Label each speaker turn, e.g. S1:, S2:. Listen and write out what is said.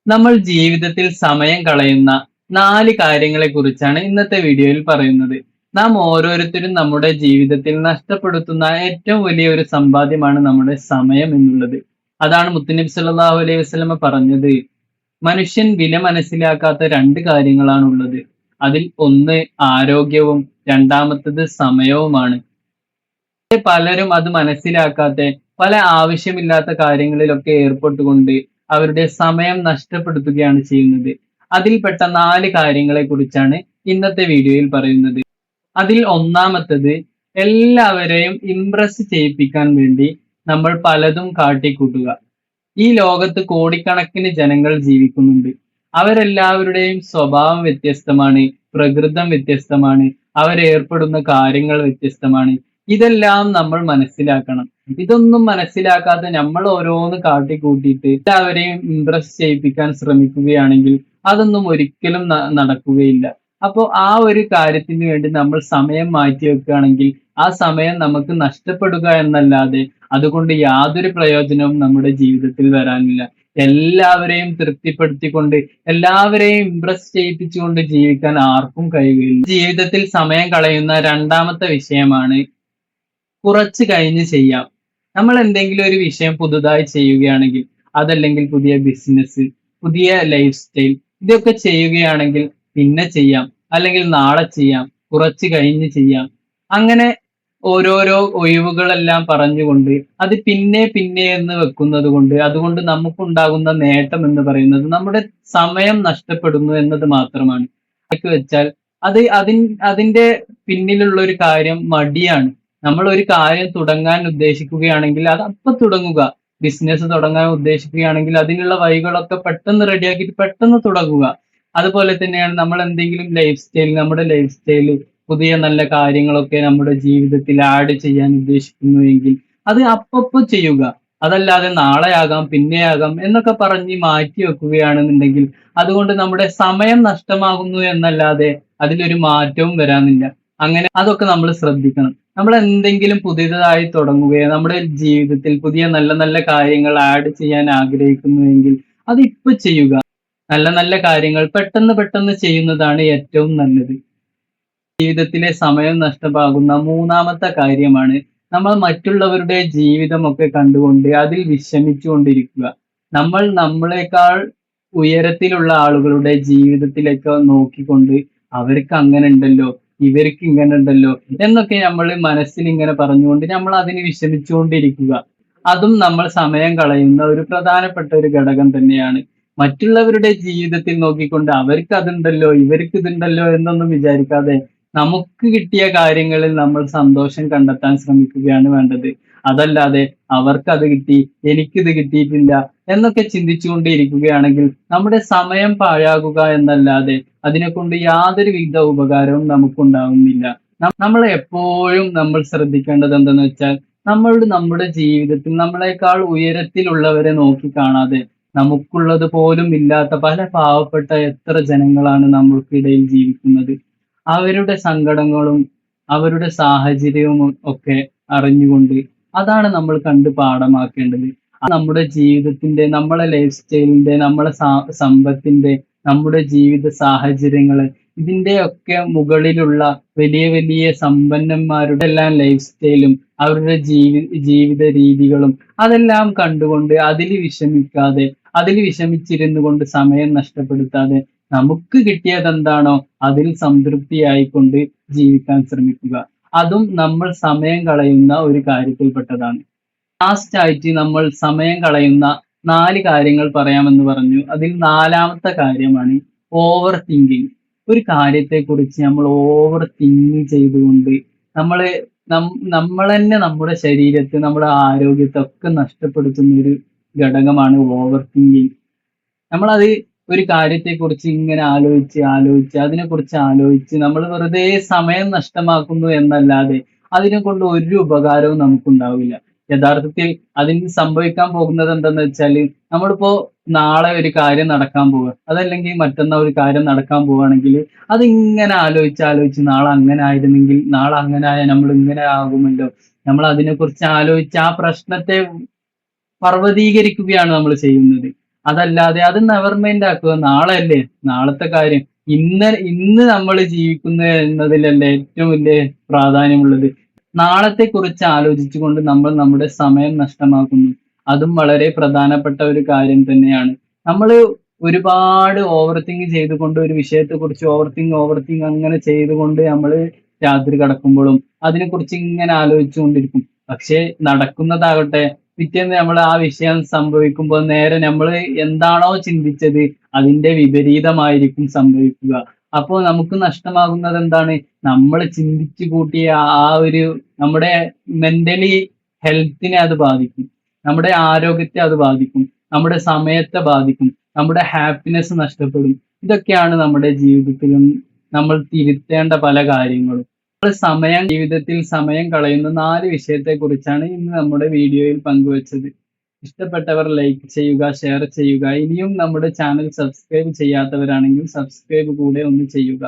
S1: നമ്മൾ ജീവിതത്തിൽ സമയം കളയുന്ന 4 കാര്യങ്ങളെ കുറിച്ചാണ് ഇന്നത്തെ വീഡിയോയിൽ പറയുന്നത്. നാം ഓരോരുത്തരും നമ്മുടെ ജീവിതത്തിൽ നഷ്ടപ്പെടുത്തുന്ന ഏറ്റവും വലിയ ഒരു സമ്പാദ്യമാണ് നമ്മുടെ സമയം എന്നുള്ളത്. അതാണ് മുത്തുനബി സല്ലല്ലാഹു അലൈഹി വസല്ലമ പറഞ്ഞത്. മനുഷ്യൻ വില മനസ്സിലാക്കാത്ത 2 കാര്യങ്ങളാണുള്ളത്. അതിൽ ഒന്ന് ആരോഗ്യവും രണ്ടാമത്തത് സമയവുമാണ്. പലരും അത് മനസ്സിലാക്കാതെ പല ആവശ്യമില്ലാത്ത കാര്യങ്ങളിലൊക്കെ ഏർപ്പെട്ടുകൊണ്ട് അവരുടെ സമയം നഷ്ടപ്പെടുത്തുകയാണ് ചെയ്യുന്നത്. അതിൽപ്പെട്ട 4 കാര്യങ്ങളെ കുറിച്ചാണ് ഇന്നത്തെ വീഡിയോയിൽ പറയുന്നത്. അതിൽ ഒന്നാമത്തത്, എല്ലാവരെയും ഇംപ്രസ് ചെയ്യിപ്പിക്കാൻ വേണ്ടി നമ്മൾ പലതും കാട്ടിക്കൂട്ടുക. ഈ ലോകത്ത് കോടിക്കണക്കിന് ജനങ്ങൾ ജീവിക്കുന്നുണ്ട്. അവരെല്ലാവരുടെയും സ്വഭാവം വ്യത്യസ്തമാണ്, പ്രകൃതം വ്യത്യസ്തമാണ്, അവരേർപ്പെടുന്ന കാര്യങ്ങൾ വ്യത്യസ്തമാണ്. ഇതെല്ലാം നമ്മൾ മനസ്സിലാക്കണം. ഇതൊന്നും മനസ്സിലാക്കാതെ നമ്മൾ ഓരോന്ന് കാട്ടിക്കൂട്ടിയിട്ട് എല്ലാവരെയും ഇംപ്രസ് ചെയ്യിപ്പിക്കാൻ ശ്രമിക്കുകയാണെങ്കിൽ അതൊന്നും ഒരിക്കലും നടക്കുകയില്ല. അപ്പോൾ ആ ഒരു കാര്യത്തിന് വേണ്ടി നമ്മൾ സമയം മാറ്റി വെക്കുകയാണെങ്കിൽ ആ സമയം നമുക്ക് നഷ്ടപ്പെടുക എന്നല്ലാതെ അതുകൊണ്ട് യാതൊരു പ്രയോജനവും നമ്മുടെ ജീവിതത്തിൽ വരാനില്ല. എല്ലാവരെയും തൃപ്തിപ്പെടുത്തിക്കൊണ്ട് എല്ലാവരെയും ഇംപ്രസ് ചെയ്യിപ്പിച്ചുകൊണ്ട് ജീവിക്കാൻ ആർക്കും കഴിയുകയില്ല. ജീവിതത്തിൽ സമയം കളയുന്ന രണ്ടാമത്തെ വിഷയമാണ് കുറച്ച് കഴിഞ്ഞ് ചെയ്യാം. നമ്മൾ എന്തെങ്കിലും ഒരു വിഷയം പുതുതായി ചെയ്യുകയാണെങ്കിൽ, അതല്ലെങ്കിൽ പുതിയ ബിസിനസ്, പുതിയ ലൈഫ് സ്റ്റൈൽ, ഇതൊക്കെ ചെയ്യുകയാണെങ്കിൽ പിന്നെ ചെയ്യാം, അല്ലെങ്കിൽ നാളെ ചെയ്യാം, കുറച്ച് കഴിഞ്ഞ് ചെയ്യാം, അങ്ങനെ ഓരോരോ ഒഴിവുകളെല്ലാം പറഞ്ഞുകൊണ്ട് അത് പിന്നെ പിന്നെ എന്ന് വെക്കുന്നത് കൊണ്ട് അതുകൊണ്ട് നമുക്കുണ്ടാകുന്ന നേട്ടം എന്ന് പറയുന്നത് നമ്മുടെ സമയം നഷ്ടപ്പെടുന്നു എന്നത് മാത്രമാണ്. വെച്ചാൽ അതിന്റെ പിന്നിലുള്ള ഒരു കാര്യം മടിയാണ്. നമ്മൾ ഒരു കാര്യം തുടങ്ങാൻ ഉദ്ദേശിക്കുകയാണെങ്കിൽ അത് അപ്പൊ തുടങ്ങുക. ബിസിനസ് തുടങ്ങാൻ ഉദ്ദേശിക്കുകയാണെങ്കിൽ അതിനുള്ള വഴികളൊക്കെ പെട്ടെന്ന് റെഡിയാക്കിയിട്ട് പെട്ടെന്ന് തുടങ്ങുക. അതുപോലെ തന്നെയാണ് നമ്മൾ എന്തെങ്കിലും നമ്മുടെ ലൈഫ് സ്റ്റൈല് പുതിയ നല്ല കാര്യങ്ങളൊക്കെ നമ്മുടെ ജീവിതത്തിൽ ആഡ് ചെയ്യാൻ ഉദ്ദേശിക്കുന്നുവെങ്കിൽ അത് അപ്പപ്പോ ചെയ്യുക. അതല്ലാതെ നാളെയാകാം, പിന്നെയാകാം എന്നൊക്കെ പറഞ്ഞ് മാറ്റി വെക്കുകയാണെന്നുണ്ടെങ്കിൽ അതുകൊണ്ട് നമ്മുടെ സമയം നഷ്ടമാകുന്നു എന്നല്ലാതെ അതിലൊരു മാറ്റവും വരാനില്ല. അങ്ങനെ അതൊക്കെ നമ്മൾ ശ്രദ്ധിക്കണം. നമ്മൾ എന്തെങ്കിലും പുതിയതായി തുടങ്ങുകയോ നമ്മുടെ ജീവിതത്തിൽ പുതിയ നല്ല നല്ല കാര്യങ്ങൾ ആഡ് ചെയ്യാൻ ആഗ്രഹിക്കുന്നുവെങ്കിൽ അത് ഇപ്പൊ ചെയ്യുക. നല്ല നല്ല കാര്യങ്ങൾ പെട്ടെന്ന് പെട്ടെന്ന് ചെയ്യുന്നതാണ് ഏറ്റവും നല്ലത്. ജീവിതത്തിലെ സമയം നഷ്ടമാകുന്ന മൂന്നാമത്തെ കാര്യമാണ് നമ്മൾ മറ്റുള്ളവരുടെ ജീവിതമൊക്കെ കണ്ടുകൊണ്ട് അതിൽ വിഷമിച്ചുകൊണ്ടിരിക്കുക. നമ്മൾ നമ്മളെക്കാൾ ഉയരത്തിലുള്ള ആളുകളുടെ ജീവിതത്തിലേക്ക് നോക്കിക്കൊണ്ട് അവർക്ക് അങ്ങനെ ഉണ്ടല്ലോ, ഇവർക്ക് ഇങ്ങനെ ഉണ്ടല്ലോ എന്നൊക്കെ നമ്മൾ മനസ്സിൽ ഇങ്ങനെ പറഞ്ഞുകൊണ്ട് നമ്മൾ അതിന് വിഷമിച്ചുകൊണ്ടിരിക്കുക. അതും നമ്മൾ സമയം കളയുന്ന ഒരു പ്രധാനപ്പെട്ട ഒരു ഘടകം തന്നെയാണ്. മറ്റുള്ളവരുടെ ജീവിതത്തിൽ നോക്കിക്കൊണ്ട് അവർക്ക് അതുണ്ടല്ലോ, ഇവർക്ക് ഇതുണ്ടല്ലോ എന്നൊന്നും വിചാരിക്കാതെ നമുക്ക് കിട്ടിയ കാര്യങ്ങളിൽ നമ്മൾ സന്തോഷം കണ്ടെത്താൻ ശ്രമിക്കുകയാണ് വേണ്ടത്. അതല്ലാതെ അവർക്കത് കിട്ടി, എനിക്കിത് കിട്ടിയിട്ടില്ല എന്നൊക്കെ ചിന്തിച്ചുകൊണ്ടിരിക്കുകയാണെങ്കിൽ നമ്മുടെ സമയം പാഴാകുക എന്നല്ലാതെ അതിനെക്കൊണ്ട് യാതൊരു വിധ ഉപകാരവും നമുക്കുണ്ടാവുന്നില്ല. നമ്മൾ എപ്പോഴും നമ്മൾ ശ്രദ്ധിക്കേണ്ടത് എന്തെന്ന് വെച്ചാൽ നമ്മുടെ ജീവിതത്തിൽ നമ്മളെക്കാൾ ഉയരത്തിലുള്ളവരെ നോക്കി കാണാതെ നമുക്കുള്ളത് പോലും ഇല്ലാത്ത പല പാവപ്പെട്ട എത്ര ജനങ്ങളാണ് നമ്മൾക്കിടയിൽ ജീവിക്കുന്നത്. അവരുടെ സങ്കടങ്ങളും അവരുടെ സാഹചര്യവും ഒക്കെ അറിഞ്ഞുകൊണ്ട് അതാണ് നമ്മൾ കണ്ട് പാഠമാക്കേണ്ടത്. നമ്മുടെ ജീവിതത്തിന്റെ, നമ്മളെ ലൈഫ് സ്റ്റൈലിന്റെ, നമ്മളെ സമ്പത്തിന്റെ, നമ്മുടെ ജീവിത സാഹചര്യങ്ങള് ഇതിന്റെ ഒക്കെ മുകളിലുള്ള വലിയ വലിയ സമ്പന്നന്മാരുടെ എല്ലാം ലൈഫ് സ്റ്റൈലും അവരുടെ ജീവിത രീതികളും അതെല്ലാം കണ്ടുകൊണ്ട് അതിൽ വിഷമിച്ചിരുന്നു കൊണ്ട് സമയം നഷ്ടപ്പെടുത്താതെ നമുക്ക് കിട്ടിയത് എന്താണോ അതിൽ സംതൃപ്തിയായിക്കൊണ്ട് ജീവിക്കാൻ ശ്രമിക്കുക. അതും നമ്മൾ സമയം കളയുന്ന ഒരു കാര്യത്തിൽപ്പെട്ടതാണ്. ലാസ്റ്റ് ആയിട്ട് നമ്മൾ സമയം കളയുന്ന 4 കാര്യങ്ങൾ പറയാമെന്ന് പറഞ്ഞു. അതിൽ 4ാമത്തെ കാര്യമാണ് ഓവർ തിങ്കിങ്. ഒരു കാര്യത്തെ കുറിച്ച് നമ്മൾ ഓവർ തിങ്ക് ചെയ്തുകൊണ്ട് നമ്മൾ തന്നെ നമ്മുടെ ശരീരത്തെ, നമ്മുടെ ആരോഗ്യത്തെ ഒക്കെ നഷ്ടപ്പെടുത്തുന്ന ഒരു ഘടകമാണ് ഓവർ തിങ്കിങ്. നമ്മളത് ഒരു കാര്യത്തെക്കുറിച്ച് ഇങ്ങനെ ആലോചിച്ച് അതിനെക്കുറിച്ച് ആലോചിച്ച് നമ്മൾ വെറുതെ സമയം നഷ്ടമാക്കുന്നു എന്നല്ലാതെ അതിനെ കൊണ്ട് ഒരു ഉപകാരവും നമുക്കുണ്ടാവില്ല. യഥാർത്ഥത്തിൽ അതിന് സംഭവിക്കാൻ പോകുന്നത് എന്തെന്ന് വെച്ചാൽ, നമ്മളിപ്പോ നാളെ ഒരു കാര്യം നടക്കാൻ പോവുക, അതല്ലെങ്കിൽ മറ്റന്നാൾ ഒരു കാര്യം നടക്കാൻ പോവുകയാണെങ്കിൽ അതിങ്ങനെ ആലോചിച്ച് നാളെ അങ്ങനെ ആയിരുന്നെങ്കിൽ, നാളെ അങ്ങനെ ആയാൽ നമ്മൾ ഇങ്ങനെ ആകുമല്ലോ, നമ്മൾ അതിനെക്കുറിച്ച് ആലോചിച്ച് ആ പ്രശ്നത്തെ പർവ്വതീകരിക്കുകയാണ് നമ്മൾ ചെയ്യുന്നത്. അതല്ലാതെ അത് നെവർ മൈൻഡ് ആക്കുക. നാളെ അല്ലേ, നാളത്തെ കാര്യം. ഇന്ന് നമ്മൾ ജീവിക്കുന്നത് എന്നതിലല്ലേ ഏറ്റവും വലിയ പ്രാധാന്യമുള്ളത്. നാളത്തെ കുറിച്ച് ആലോചിച്ചുകൊണ്ട് നമ്മൾ നമ്മുടെ സമയം നഷ്ടമാക്കുന്നു. അതും വളരെ പ്രധാനപ്പെട്ട ഒരു കാര്യം തന്നെയാണ്. നമ്മള് ഒരുപാട് ഓവർ തിങ്ക് ചെയ്തുകൊണ്ട് ഒരു വിഷയത്തെ കുറിച്ച് ഓവർ തിങ്ക് അങ്ങനെ ചെയ്തുകൊണ്ട് നമ്മള് രാത്രി കിടക്കുമ്പോഴും അതിനെക്കുറിച്ച് ഇങ്ങനെ ആലോചിച്ചുകൊണ്ടിരിക്കും. പക്ഷെ നടക്കുന്നതാകട്ടെ പിറ്റേന്ന് നമ്മൾ ആ വിഷയം സംഭവിക്കുമ്പോൾ നേരെ നമ്മൾ എന്താണോ ചിന്തിച്ചത് അതിന്റെ വിപരീതമായിരിക്കും സംഭവിക്കുക. അപ്പോൾ നമുക്ക് നഷ്ടമാകുന്നത് എന്താണ്? നമ്മൾ ചിന്തിച്ചു കൂട്ടിയ ആ ഒരു നമ്മുടെ മെന്റലി ഹെൽത്തിനെ അത് ബാധിക്കും, നമ്മുടെ ആരോഗ്യത്തെ അത് ബാധിക്കും, നമ്മുടെ സമയത്തെ ബാധിക്കും, നമ്മുടെ ഹാപ്പിനെസ് നഷ്ടപ്പെടും. ഇതൊക്കെയാണ് നമ്മുടെ ജീവിതത്തിലും നമ്മൾ തിരുത്തേണ്ട പല കാര്യങ്ങളും. നമ്മൾ ജീവിതത്തിൽ സമയം കളയുന്ന 4 വിഷയത്തെ കുറിച്ചാണ് ഇന്ന് നമ്മുടെ വീഡിയോയിൽ പങ്കുവച്ചത്. ഇഷ്ടപ്പെട്ടവർ ലൈക്ക് ചെയ്യുക, ഷെയർ ചെയ്യുക. ഇനിയും നമ്മുടെ ചാനൽ സബ്സ്ക്രൈബ് ചെയ്യാത്തവരാണെങ്കിൽ സബ്സ്ക്രൈബ് കൂടെ ഒന്ന് ചെയ്യുക.